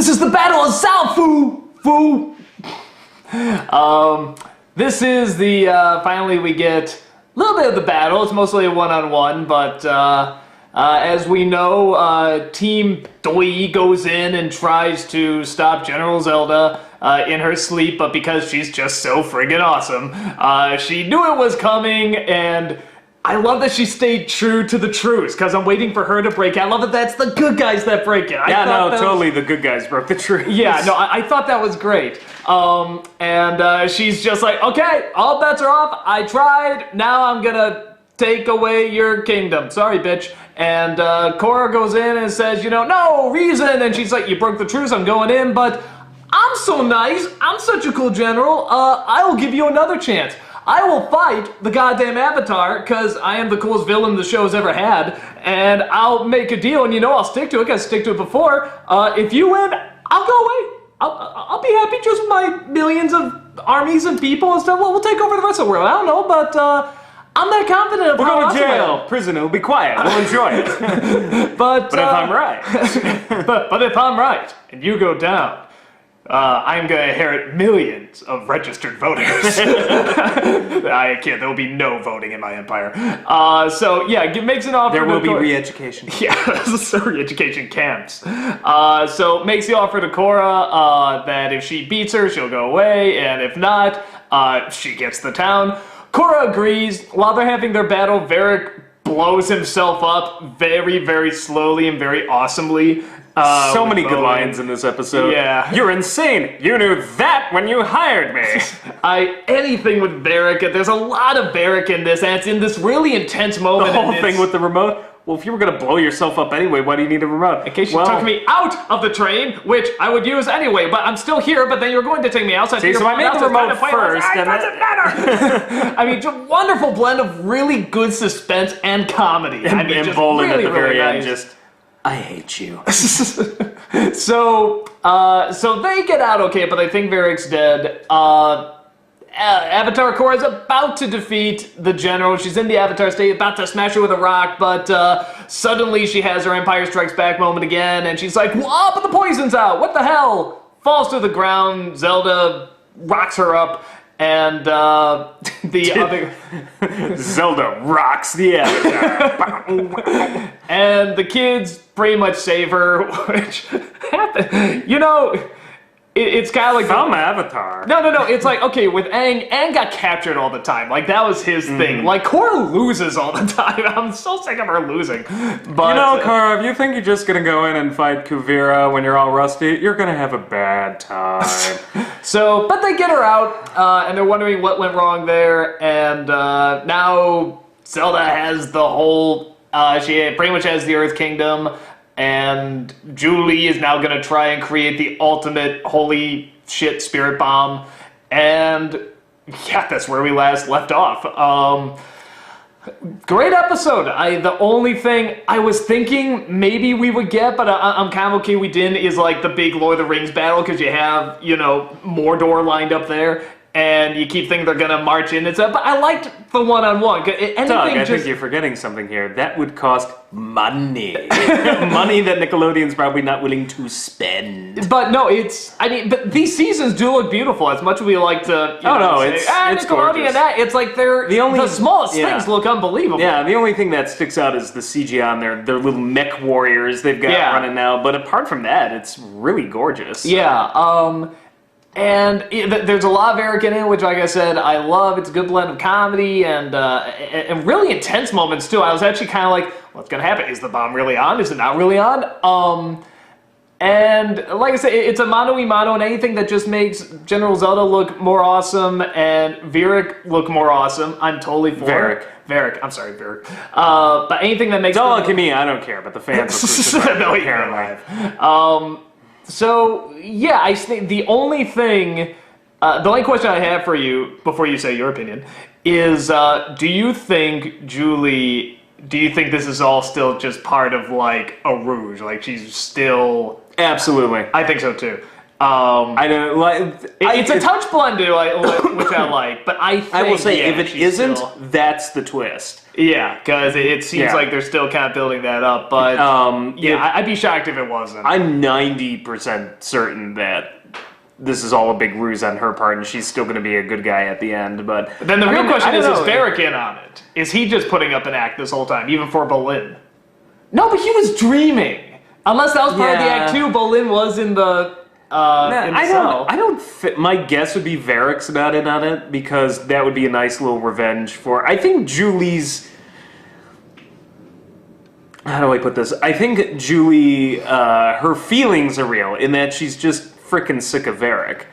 This is the Battle of Zaofu rus. This is the, finally we get a little bit of the battle. It's mostly a one-on-one, but as we know, Team Doi goes in and tries to stop General Zelda in her sleep, but because she's just so friggin' awesome, she knew it was coming, and I love that she stayed true to the truce, because I'm waiting for her to break it. I love that that's the good guys that break it. Totally the good guys broke the truce. Yeah, no, I thought that was great. And she's just like, okay, all bets are off. I tried. Now I'm gonna take away your kingdom. Sorry, bitch. And Korra goes in and says, no reason. And she's like, you broke the truce. I'm going in, but I'm so nice. I'm such a cool general. I will give you another chance. I will fight the goddamn Avatar, because I am the coolest villain the show's ever had, and I'll make a deal, and I'll stick to it, because I stick to it before. If you win, I'll go away. I'll be happy just with my millions of armies and people and stuff. Well, we'll take over the rest of the world. I don't know, but I'm that confident of We'll how go to jail, prison, it'll be quiet, we'll enjoy it. But if I'm right. but if I'm right, and you go down, I'm going to inherit millions of registered voters. I can't. There will be no voting in my empire. So, yeah, it makes an offer. There will be re-education. Yeah, so re-education camps. So, makes the offer to Korra that if she beats her, she'll go away, and if not, she gets the town. Korra agrees. While they're having their battle, Varric blows himself up very, very slowly and very awesomely. So many good lines in this episode. Yeah. You're insane. You knew that when you hired me. Anything with Varric. There's a lot of Varric in this, and it's in this really intense moment. The whole thing with the remote. Well, if you were going to blow yourself up anyway, why do you need a remote? In case you took me out of the train, which I would use anyway, but I'm still here, but then you're going to take me outside. See, so I made the remote first. It doesn't matter. I mean, just a wonderful blend of really good suspense and comedy. And just Bolin really, at the very really end nice. just... I hate you. So they get out okay, but they think Varric's dead. Avatar Korra is about to defeat the general. She's in the Avatar state, about to smash her with a rock, but suddenly she has her Empire Strikes Back moment again, and she's like, "Whoa, but the poison's out! What the hell?" Falls to the ground. Zelda rocks her up. And the other... Zelda rocks the Avatar. And the kids pretty much save her, which happened. It's kind of like... Some Avatar. No. It's like, okay, with Aang got captured all the time. Like, that was his thing. Like, Korra loses all the time. I'm so sick of her losing. But Korra, if you think you're just gonna go in and fight Kuvira when you're all rusty, you're gonna have a bad time. So, but they get her out, and they're wondering what went wrong there, and now Zelda has the whole... she pretty much has the Earth Kingdom, and Julie is now going to try and create the ultimate holy shit spirit bomb. And yeah, that's where we last left off. Great episode. The only thing I was thinking maybe we would get, but I'm kind of okay we didn't, is like the big Lord of the Rings battle, because you have, Mordor lined up there. And you keep thinking they're gonna march in. But I liked the one-on-one. Doug, I think you're forgetting something here. That would cost money. Money that Nickelodeon's probably not willing to spend. But no, but these seasons do look beautiful. As much as we like to, it's Nickelodeon gorgeous. It's like the smallest things look unbelievable. Yeah, the only thing that sticks out is the CGI on their little mech warriors they've got running now. But apart from that, it's really gorgeous. Yeah. And there's a lot of Varric in it, which, like I said, I love. It's a good blend of comedy and really intense moments, too. I was actually kind of like, what's going to happen? Is the bomb really on? Is it not really on? And like I said, it's a mano-y-mano, and anything that just makes General Zelda look more awesome and Varric look more awesome, I'm totally for. Varric. I'm sorry, Varric. But anything that makes... Don't look at me, I don't care, but the fans are no, apparently. So, yeah, I think the only thing, the only question I have for you, before you say your opinion, is do you think this is all still just part of, like, a rouge? Like, she's still... Absolutely. I think so, too. I don't like. It's a touch blended, which I like, but I think, I will say, if it isn't, still, that's the twist. yeah, because it seems like they're still kind of building that up. But I'd be shocked if it wasn't. I'm 90% certain that this is all a big ruse on her part, and she's still going to be a good guy at the end. But then the real question is Varric in on it? Is he just putting up an act this whole time, even for Bolin? No, but he was dreaming. Unless that was part of the act too. Bolin was in the. I don't. My guess would be Varric's not in on it because that would be a nice little revenge for. I think Julie's. How do I put this? I think Julie, her feelings are real in that she's just freaking sick of Varric.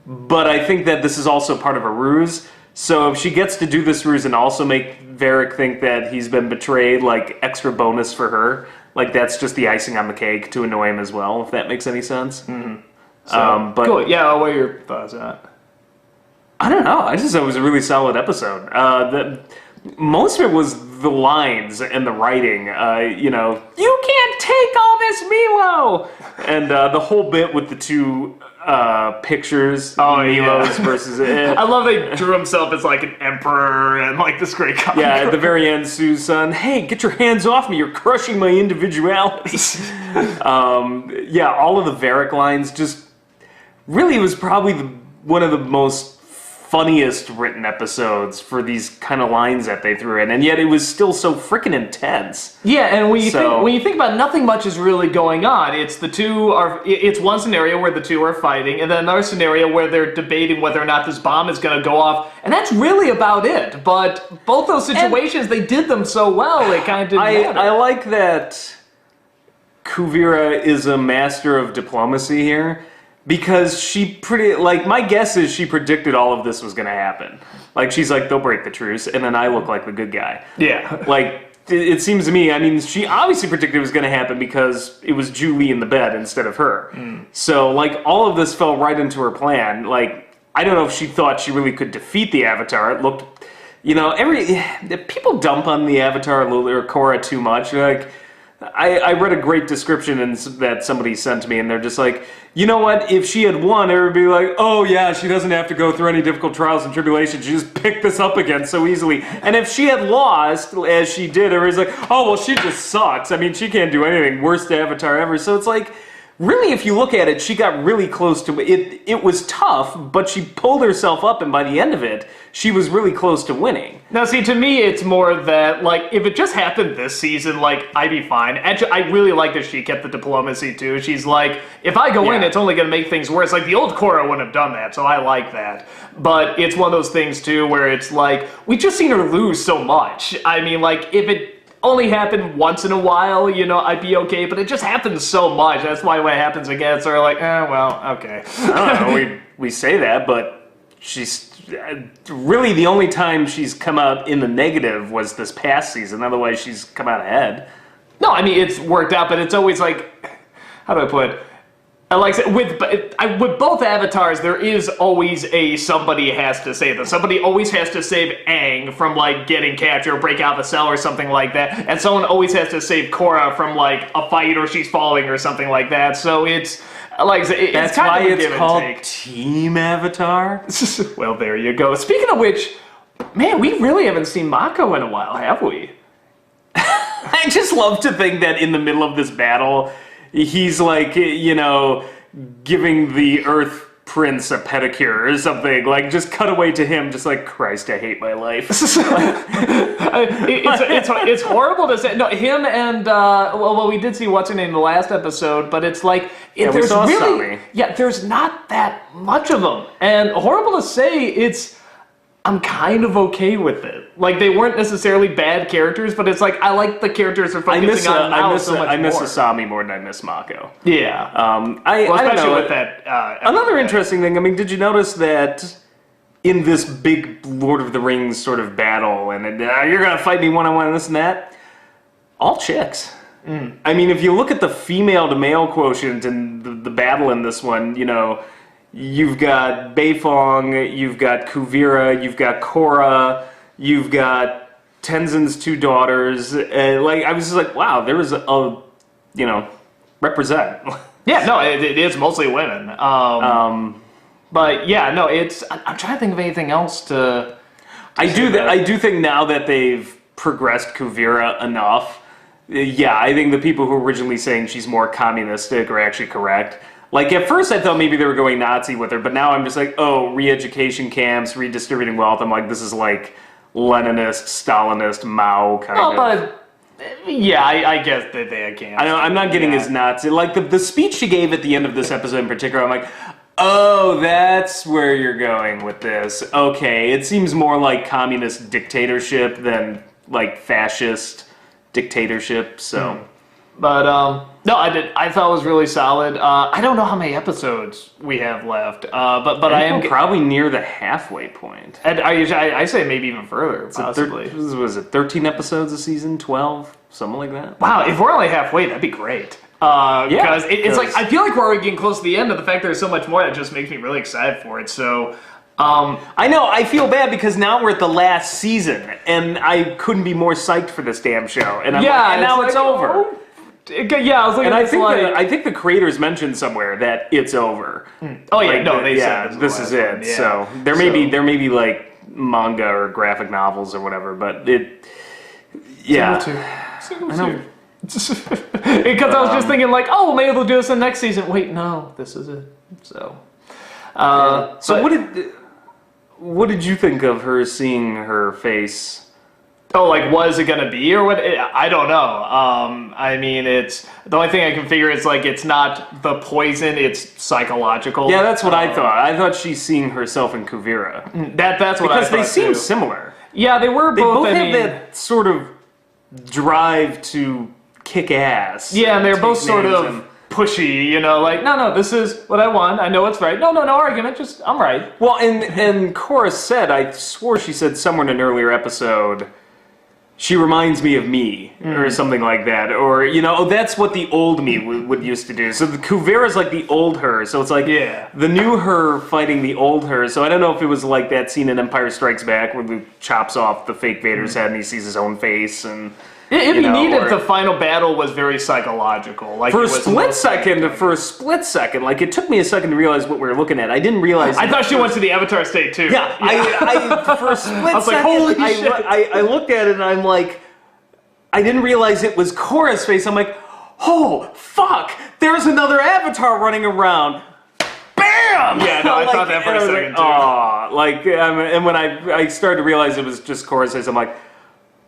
But I think that this is also part of a ruse. So if she gets to do this ruse and also make Varric think that he's been betrayed, like extra bonus for her, like that's just the icing on the cake to annoy him as well. If that makes any sense. Mm-hmm. So, but cool. Yeah, what are your thoughts on it? I don't know. I just thought it was a really solid episode. Most of it was the lines and the writing. You can't take all this Milo! And the whole bit with the two pictures, Milo's versus it. I love they drew himself as like an emperor and like this great guy. Yeah, at the very end, Sue's son, hey, get your hands off me, you're crushing my individuality. All of the Varric lines just really was probably one of the most funniest written episodes for these kind of lines that they threw in, and yet it was still so freaking intense. Yeah, and when you think about it, nothing much is really going on. It's it's one scenario where the two are fighting, and then another scenario where they're debating whether or not this bomb is going to go off, and that's really about it. But both those situations, they did them so well, it kind of didn't matter. I like that Kuvira is a master of diplomacy here. Because my guess is she predicted all of this was going to happen. Like, she's like, they'll break the truce, and then I look like the good guy. Yeah. Like, it seems to me, I mean, she obviously predicted it was going to happen because it was Julie in the bed instead of her. Mm. So, like, all of this fell right into her plan. Like, I don't know if she thought she really could defeat the Avatar. It looked, people dump on the Avatar or Korra too much. Like, I read a great description that somebody sent to me, and they're just like, you know what, if she had won, it would be like, oh yeah, she doesn't have to go through any difficult trials and tribulations, she just picked this up again so easily. And if she had lost, as she did, everybody's like, oh, well, she just sucks. I mean, she can't do anything, worst Avatar ever. So it's like, really, if you look at it, she got really close to it. It was tough, but she pulled herself up, and by the end of it, she was really close to winning. Now, see, to me, it's more that, like, if it just happened this season, like, I'd be fine. Actually, I really like that she kept the diplomacy, too. She's like, if I go in, it's only going to make things worse. Like, the old Korra wouldn't have done that, so I like that. But it's one of those things, too, where it's like, we just seen her lose so much. I mean, like, if it only happened once in a while, I'd be okay, but it just happens so much. That's why when it happens again, it's sort of like, well, okay. I don't know, we say that, but she's really the only time she's come out in the negative was this past season. Otherwise, she's come out ahead. No, I mean, it's worked out, but it's always like, how do I put it? Like with both Avatars, there is always somebody has to save them. Somebody always has to save Aang from like getting captured or break out of a cell or something like that, and someone always has to save Korra from like a fight or she's falling or something like that. So it's like that's kind why of a it's give and called take. Team Avatar. Well, there you go. Speaking of which, man, we really haven't seen Mako in a while, have we? I just love to think that in the middle of this battle, he's like, giving the Earth Prince a pedicure or something. Like, just cut away to him, just like, Christ, I hate my life. It's horrible to say. No, him and, well, we did see what's her name in the last episode, but it's like, there's really, there's not that much of them. And horrible to say, I'm kind of okay with it. Like, they weren't necessarily bad characters, but it's like, I like the characters they're focusing on now so much more. I miss Asami more than I miss Mako. Yeah. I don't know. With that. Another interesting thing, I mean, did you notice that in this big Lord of the Rings sort of battle, and you're going to fight me one-on-one and this and that, all chicks. Mm. I mean, if you look at the female to male quotient in the battle in this one, you've got Beifong, you've got Kuvira, you've got Korra, you've got Tenzin's two daughters. I was just like, wow, there was represent. Yeah, no, it is mostly women. But yeah, no, I'm trying to think of anything else to. I do think now that they've progressed Kuvira enough. Yeah, I think the people who were originally saying she's more communistic are actually correct. Like, at first I thought maybe they were going Nazi with her, but now I'm just like, oh, re-education camps, redistributing wealth. I'm like, this is like Leninist, Stalinist, Mao kind of. But yeah, I guess that they can't. I'm not getting as Nazi. Like, the speech she gave at the end of this episode in particular, I'm like, oh, that's where you're going with this. Okay, it seems more like communist dictatorship than, like, fascist dictatorship, so... But, no, I thought it was really solid. I don't know how many episodes we have left, but I am... probably near the halfway point. And I say maybe even further, possibly. Was it 13 episodes a season? 12? Something like that? Wow, if we're only halfway, that'd be great. Because it's like, I feel like we're already getting close to the end, of the fact there's so much more that just makes me really excited for it, so... I know, I feel bad because now we're at the last season, and I couldn't be more psyched for this damn show. And now it's over. Oh, yeah, I was looking at this I think the creators mentioned somewhere that it's over. Oh yeah, no, they said this is it. Yeah. So there may be like manga or graphic novels or whatever, but it. Yeah. Single two. Because I was just thinking like, oh, maybe they'll do this in the next season. Wait, no, this is it. So. So what did you think of her seeing her face? Oh, like, was it gonna be or what? I don't know. I mean, it's the only thing I can figure is like it's not the poison; it's psychological. Yeah, that's what I thought. I thought she's seeing herself in Kuvira. That's what I thought because they seem too. Similar. Yeah, they were. They both have that sort of drive to kick ass. Yeah, and they're both sort of pushy, you know, like, no, this is what I want. I know what's right. No argument. Just, I'm right. Well, and Korra said, I swore she said somewhere in an earlier episode, she reminds me of me, or something like that. Or, you know, that's what the old me would used to do. So the Kuvira's like the old her. So it's like the new her fighting the old her. So I don't know if it was like that scene in Empire Strikes Back where Luke chops off the fake Vader's head and he sees his own face and... It'd be neat if the final battle was very psychological. Like for a split second, like it took me a second to realize what we were looking at. I didn't realize. I thought she went to the Avatar state too. Yeah, I for a split second, holy shit. I looked at it and I'm like, I didn't realize it was Korra's face. I'm like, oh fuck, there's another Avatar running around. Bam! Yeah, no, I thought that for a second too. And when I started to realize it was just Korra's face, I'm like.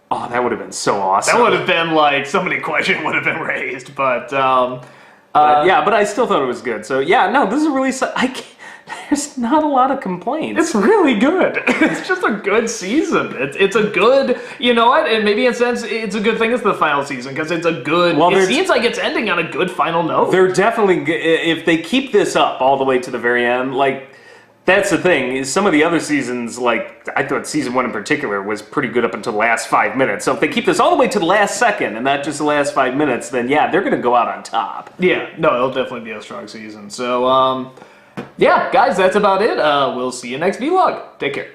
Oh, that would have been so awesome. That would have been like, so many questions would have been raised, but I still thought it was good. So yeah, no, this is really, there's not a lot of complaints. It's really good. It's just a good season. It's a good, you know what, and maybe in a sense, it's a good thing it's the final season, because it's a good, it seems like it's ending on a good final note. They're definitely, if they keep this up all the way to the very end, like, that's the thing, is some of the other seasons, like, I thought season 1 in particular was pretty good up until the last 5 minutes. So if they keep this all the way to the last second and not just the last 5 minutes, then yeah, they're going to go out on top. Yeah, no, it'll definitely be a strong season. So, yeah, guys, that's about it. We'll see you next vlog. Take care.